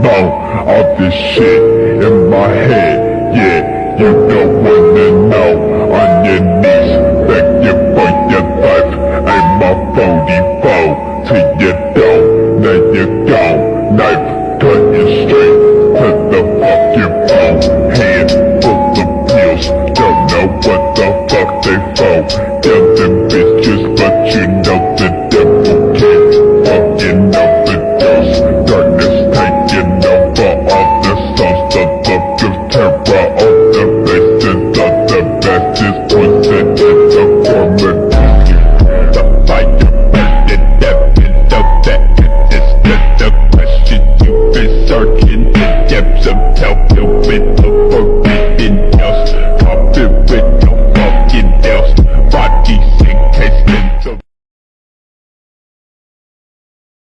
know all this shit in my head. Yeah, you don't wanna know. On your knees, begging for your life. Aim my 44 to your door. Now you're gone. Knife cutting straight to the fucking bone. Hand full of pills, don't know what the fuck they for. Tell them bitches, but you know the devil can't fucking overdose. Darkness taking over all the souls of the pure terror. All the faces of the bastards twisted into formidable. The fire burning up and know that it is not the question. You've been searching the depths of hell filled with